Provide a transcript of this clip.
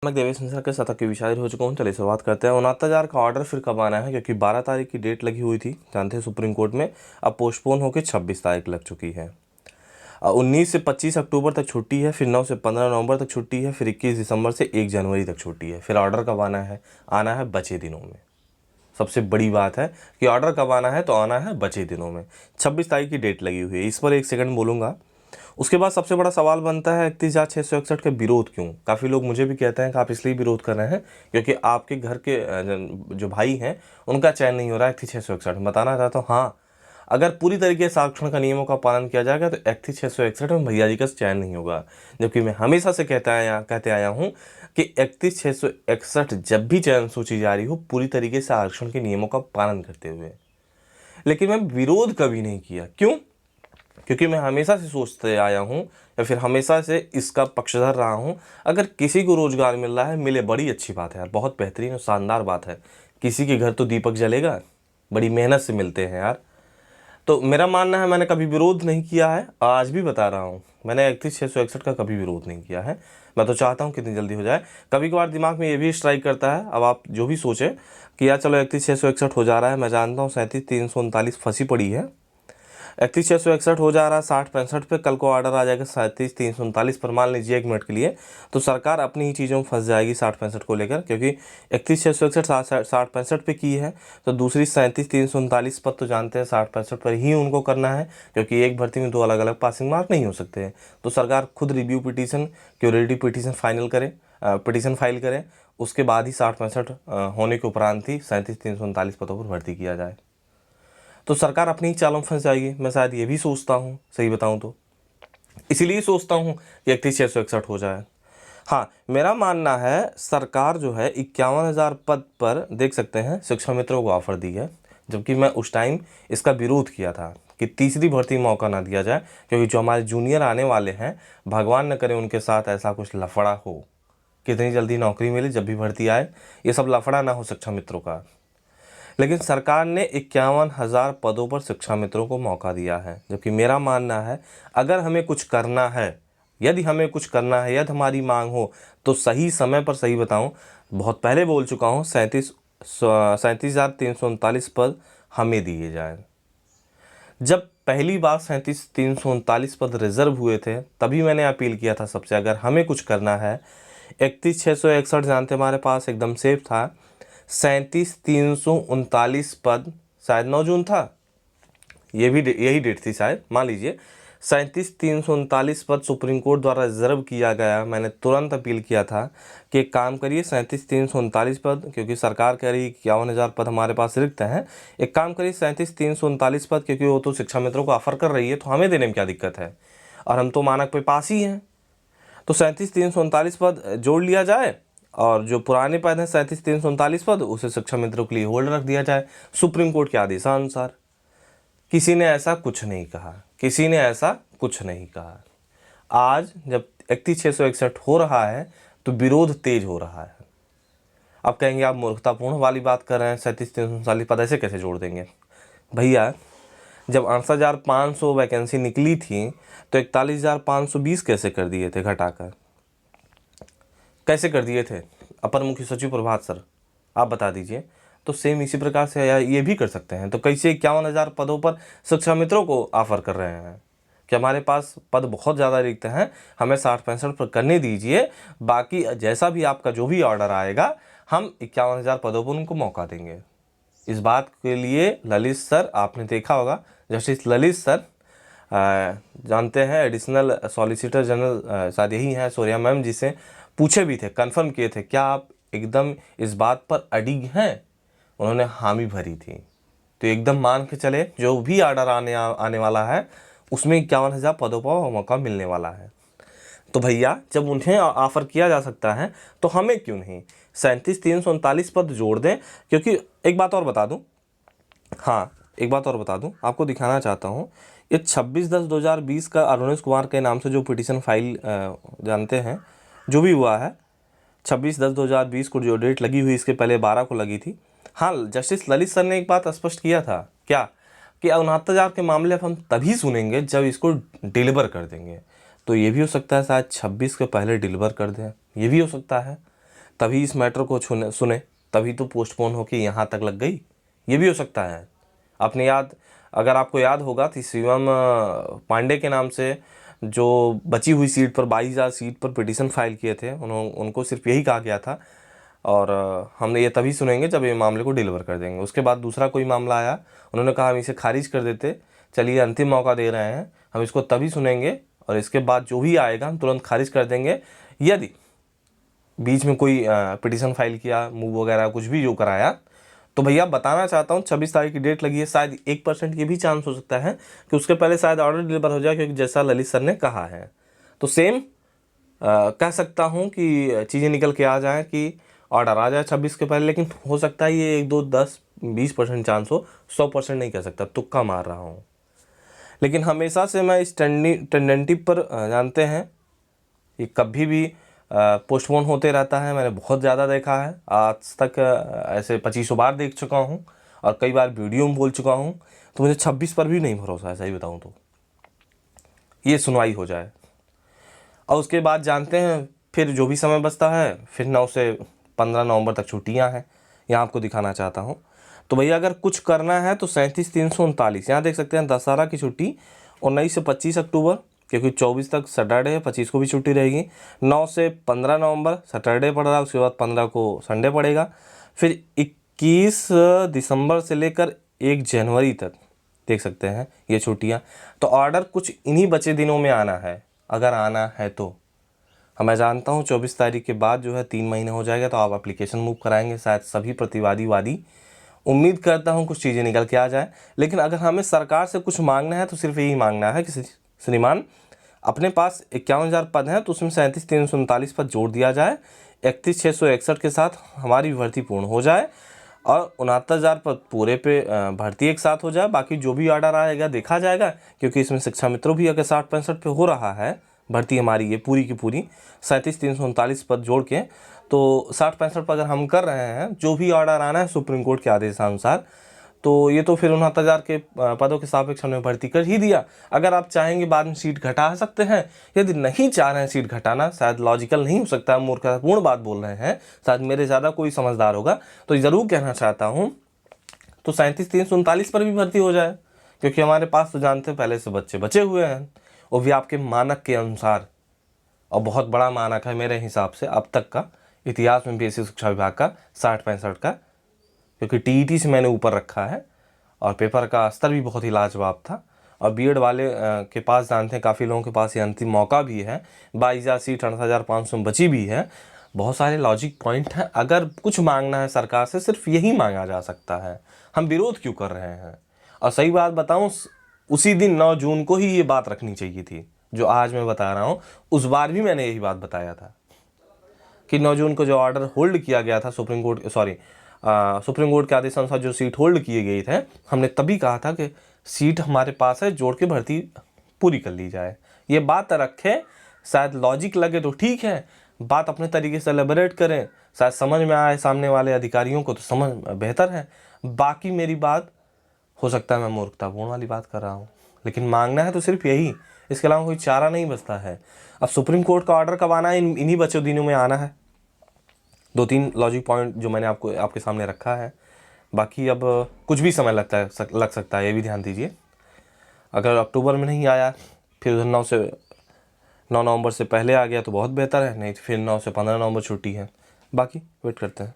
मैं देवेश मिश्रा के शतक की विशाल हो चुका हूँ। चलिए शुरुआत करते हैं। 69,000 का ऑर्डर फिर कब आना है, क्योंकि 12 तारीख की डेट लगी हुई थी, जानते हैं सुप्रीम कोर्ट में। अब पोस्टपोन होकर 26 तारीख लग चुकी है। 19 से 25 अक्टूबर तक छुट्टी है, फिर 9 से 15 नवंबर तक छुट्टी है, फिर 21 दिसंबर से 1 जनवरी तक छुट्टी है। फिर ऑर्डर कब आना है बचे दिनों में। सबसे बड़ी बात है कि ऑर्डर कब आना है, तो आना है बचे दिनों में। 26 तारीख की डेट लगी हुई है, इस पर एक सेकंड बोलूँगा। उसके बाद सबसे बड़ा सवाल बनता है 31,661 का विरोध क्यों। काफ़ी लोग मुझे भी कहते हैं कि आप इसलिए विरोध कर रहे हैं क्योंकि आपके घर के जो भाई हैं उनका चयन नहीं हो रहा है 31,661। बताना चाहता हूँ, हाँ, अगर पूरी तरीके से आरक्षण का नियमों का पालन किया जाएगा तो 31,661 में भैया जी का चयन नहीं होगा। जबकि मैं हमेशा से कहते आया हूँ कि 31,661 जब भी चयन सूची जारी हो, पूरी तरीके से आरक्षण के नियमों का पालन करते हुए। लेकिन मैं विरोध कभी नहीं किया। क्यों? क्योंकि मैं हमेशा से सोचते आया हूँ या फिर हमेशा से इसका पक्षधर रहा हूँ, अगर किसी को रोजगार मिल रहा है, मिले, बड़ी अच्छी बात है यार, बहुत बेहतरीन और शानदार बात है। किसी के घर तो दीपक जलेगा, बड़ी मेहनत से मिलते हैं यार। तो मेरा मानना है, मैंने कभी विरोध नहीं किया है, आज भी बता रहा हूँ, मैंने 31,661 का कभी विरोध नहीं किया है। मैं तो चाहता हूँ कितनी जल्दी हो जाए। कभी कभार दिमाग में ये भी स्ट्राइक करता है, अब आप जो भी सोचें कि यार चलो 31,661 हो जा रहा है, मैं जानता हूँ 37,339 फंसी पड़ी है, 31,661 हो जा रहा है 60-65 पे, कल को ऑर्डर आ जाएगा 37,339 पर, मान लीजिए 1 मिनट के लिए, तो सरकार अपनी ही चीज़ों में फंस जाएगी 60-65 को लेकर, क्योंकि 31,661 60-65 पे की है, तो दूसरी 37,339 पर तो जानते हैं 60-65 पर ही उनको करना है, क्योंकि एक भर्ती में 2 अलग अलग पासिंग मार्क नहीं हो सकते हैं। तो सरकार खुद review petition, curative petition petition file करे, उसके बाद ही 60-65 होने के उपरांत ही 37,339 पदों पर भर्ती किया जाए। तो सरकार अपनी ही चालों में फंस जाएगी, मैं शायद ये भी सोचता हूँ, सही बताऊँ तो इसीलिए सोचता हूँ कि 31,661 हो जाए। हाँ, मेरा मानना है सरकार जो है 51,000 पद पर देख सकते हैं शिक्षा मित्रों को ऑफर दी है, जबकि मैं उस टाइम इसका विरोध किया था कि तीसरी भर्ती मौका ना दिया जाए, क्योंकि जो हमारे जूनियर आने वाले हैं, भगवान न करे उनके साथ ऐसा कुछ लफड़ा हो, कितनी जल्दी नौकरी मिले, जब भी भर्ती आए, ये सब लफड़ा ना हो शिक्षा मित्रों का। लेकिन सरकार ने 51,000 पदों पर शिक्षा मित्रों को मौका दिया है, जबकि मेरा मानना है अगर हमें कुछ करना है, यदि हमें कुछ करना है, यदि हमारी मांग हो, तो सही समय पर, सही बताऊं, बहुत पहले बोल चुका हूं, 37,339 पद हमें दिए जाएं। जब पहली बार 37,339 पद रिजर्व हुए थे, तभी मैंने अपील किया था सबसे, अगर हमें कुछ करना है। 31,661 जानते हमारे पास एकदम सेफ था। 37,339 पद, शायद 9 जून था, ये भी यही डेट थी शायद, मान लीजिए 37,339 पद सुप्रीम कोर्ट द्वारा रिजर्व किया गया। मैंने तुरंत अपील किया था कि एक काम करिए, 37,339 पद, क्योंकि सरकार कह रही है 51,000 पद हमारे पास रिक्त हैं, एक काम करिए 37,339 पद, क्योंकि वो तो शिक्षा मित्रों को ऑफर कर रही है, तो हमें देने में क्या दिक्कत है, और हम तो मानक पे पास ही हैं। तो 37,339 पद जोड़ लिया जाए, और जो पुराने पद हैं 37,339 पद, उसे शिक्षा मित्रों के लिए होल्ड रख दिया जाए सुप्रीम कोर्ट के आदेशानुसार। किसी ने ऐसा कुछ नहीं कहा, किसी ने ऐसा कुछ नहीं कहा। आज जब 31,661 हो रहा है तो विरोध तेज हो रहा है। अब कहेंगे आप मूर्खतापूर्ण वाली बात कर रहे हैं, 37,339 पद ऐसे कैसे जोड़ देंगे। भैया, जब 68,500 वैकेंसी निकली थी तो 41,520 कैसे कर दिए थे घटाकर, कैसे कर दिए थे अपर मुख्य सचिव प्रभात सर, आप बता दीजिए। तो सेम इसी प्रकार से ये भी कर सकते हैं। तो कैसे 51,000 पदों पर शिक्षा मित्रों को ऑफर कर रहे हैं कि हमारे पास पद बहुत ज़्यादा रिक्त हैं, हमें 60-65 पर करने दीजिए, बाकी जैसा भी आपका जो भी ऑर्डर आएगा, हम 51,000 पदों पर उनको मौका देंगे। इस बात के लिए ललित सर, आपने देखा होगा, जस्टिस ललित सर जानते हैं एडिशनल सॉलिसिटर जनरल शायद यही हैं, सूर्या मैम, जिसे पूछे भी थे, कंफर्म किए थे, क्या आप एकदम इस बात पर अडिग हैं, उन्होंने हामी भरी थी। तो एकदम मान के चले जो भी ऑर्डर आने वाला है उसमें 51,000 पदों पर मौका मिलने वाला है। तो भैया, जब उन्हें ऑफर किया जा सकता है तो हमें क्यों नहीं 37,339 पद जोड़ दें। क्योंकि एक बात और बता दूं, हाँ, एक बात और बता दूं, आपको दिखाना चाहता हूं, ये 26/10/2020 का अरुणेश कुमार के नाम से जो पिटीशन फाइल जानते हैं, जो भी हुआ है, 26/10/2020 को जो डेट लगी हुई, इसके पहले 12 को लगी थी। हाँ, जस्टिस ललित सर ने एक बात स्पष्ट किया था, क्या कि 69,000 के मामले अब हम तभी सुनेंगे जब इसको डिलीवर कर देंगे। तो ये भी हो सकता है शायद 26 के पहले डिलीवर कर दें, ये भी हो सकता है। तभी इस मैटर को सुने, तभी तो पोस्टपोन होके यहाँ तक लग गई। ये भी हो सकता है। आपने अगर आपको याद होगा तो शिवम पांडे के नाम से जो बची हुई सीट पर 22,000 सीट पर पिटीशन फाइल किए थे, उनको सिर्फ यही कहा गया था, और हमने ये तभी सुनेंगे जब ये मामले को डिलीवर कर देंगे। उसके बाद दूसरा कोई मामला आया, उन्होंने कहा हम इसे खारिज कर देते, चलिए अंतिम मौका दे रहे हैं, हम इसको तभी सुनेंगे और इसके बाद जो भी आएगा हम तुरंत खारिज कर देंगे। यदि बीच में कोई पिटीशन फाइल किया, मूव वगैरह कुछ भी जो कराया, तो भैया बताना चाहता हूँ 26 तारीख की डेट लगी है, शायद 1% ये भी चांस हो सकता है कि उसके पहले शायद ऑर्डर डिलीवर हो जाए, क्योंकि जैसा ललित सर ने कहा है। तो सेम कह सकता हूँ कि चीज़ें निकल के आ जाएँ कि ऑर्डर आ जाए 26 के पहले, लेकिन हो सकता है ये 1, 2, 10, 20% चांस हो, 100% नहीं कह सकता, तुक्का मार रहा हूँ। लेकिन हमेशा से मैं इस टेंडेंटिव पर जानते हैं, ये कभी भी पोस्टपोन होते रहता है। मैंने बहुत ज़्यादा देखा है, आज तक ऐसे 2500 बार देख चुका हूँ और कई बार वीडियो में बोल चुका हूँ। तो मुझे 26 पर भी नहीं भरोसा है, सही बताऊँ तो, ये सुनवाई हो जाए। और उसके बाद जानते हैं फिर जो भी समय बचता है, फिर 9 से 15 नवंबर तक छुट्टियाँ हैं, यहाँ आपको दिखाना चाहता हूँ। तो भैया अगर कुछ करना है तो 37,339 यहाँ देख सकते हैं, दशहरा की छुट्टी 19 से 25 अक्टूबर, क्योंकि 24 तक सैटरडे है, 25 को भी छुट्टी रहेगी। 9 से 15 नवंबर सैटरडे पड़ रहा है, उसके बाद 15 को संडे पड़ेगा। फिर 21 दिसंबर से लेकर 1 जनवरी तक देख सकते हैं ये छुट्टियाँ। तो ऑर्डर कुछ इन्हीं बचे दिनों में आना है, अगर आना है तो। मैं जानता हूँ 24 तारीख के बाद जो है 3 महीने हो जाएगा, तो आप एप्लीकेशन मूव कराएंगे, शायद सभी प्रतिवादी उम्मीद करता हूँ कुछ चीज़ें निकल के आ जाए। लेकिन अगर हमें सरकार से कुछ मांगना है तो सिर्फ यही मांगना है कि श्रीमान अपने पास 51,000 पद हैं, तो उसमें 37,339 पद जोड़ दिया जाए, 31,661 के साथ हमारी भर्ती पूर्ण हो जाए और 69,000 पद पूरे पे भर्ती एक साथ हो जाए। बाकी जो भी ऑर्डर आएगा देखा जाएगा, क्योंकि इसमें शिक्षा मित्रों भी अगर 60-65 पे हो रहा है भर्ती हमारी, ये पूरी की पूरी 37,339 पद जोड़ के, तो 60-65 पर अगर हम कर रहे हैं, जो भी ऑर्डर आना है सुप्रीम कोर्ट के आदेशानुसार, तो ये तो फिर 69,000 के पदों के सापेक्ष हमने भर्ती कर ही दिया। अगर आप चाहेंगे बाद में सीट घटा सकते हैं, यदि नहीं चाह रहे हैं सीट घटाना, शायद लॉजिकल नहीं हो सकता, मूर्खतापूर्ण बात बोल रहे हैं, शायद मेरे ज़्यादा कोई समझदार होगा, तो ज़रूर कहना चाहता हूँ तो 37,339 पर भी भर्ती हो जाए, क्योंकि हमारे पास तो जानते हैं पहले से बच्चे बचे हुए हैं, वो भी आपके मानक के अनुसार। और बहुत बड़ा मानक है मेरे हिसाब से अब तक का इतिहास में बीएससी शिक्षा विभाग का 60-65 का, क्योंकि टीईटी से मैंने ऊपर रखा है और पेपर का स्तर भी बहुत ही लाजवाब था। और बीएड वाले के पास जानते हैं काफ़ी लोगों के पास ये अंतिम मौका भी है, 22,000 सीट 68,500 में बची भी है। बहुत सारे लॉजिक पॉइंट हैं, अगर कुछ मांगना है सरकार से सिर्फ यही मांगा जा सकता है, हम विरोध क्यों कर रहे हैं। और सही बात बताऊं, उसी दिन 9 जून को ही ये बात रखनी चाहिए थी जो आज मैं बता रहा हूँ। उस बार भी मैंने यही बात बताया था कि 9 जून को जो ऑर्डर होल्ड किया गया था सुप्रीम कोर्ट के आदेश अनुसार जो सीट होल्ड किए गए थे, हमने तभी कहा था कि सीट हमारे पास है, जोड़ के भर्ती पूरी कर ली जाए। ये बात रखें, शायद लॉजिक लगे तो ठीक है, बात अपने तरीके से एलेबोरेट करें, शायद समझ में आए सामने वाले अधिकारियों को, तो समझ बेहतर है। बाकी मेरी बात हो सकता है मैं मूर्खतापूर्ण वाली बात कर रहा हूँ, लेकिन मांगना है तो सिर्फ यही, इसके अलावा कोई चारा नहीं बचता है। अब सुप्रीम कोर्ट का ऑर्डर कब आना है, इन्हीं बचे दिनों में आना है। 2-3 लॉजिक पॉइंट जो मैंने आपके सामने रखा है। बाकी अब कुछ भी समय लग सकता है, ये भी ध्यान दीजिए। अगर अक्टूबर में नहीं आया, फिर उधर 9 नवंबर से पहले आ गया तो बहुत बेहतर है, नहीं तो फिर 9 से 15 नवंबर छुट्टी है। बाकी वेट करते हैं।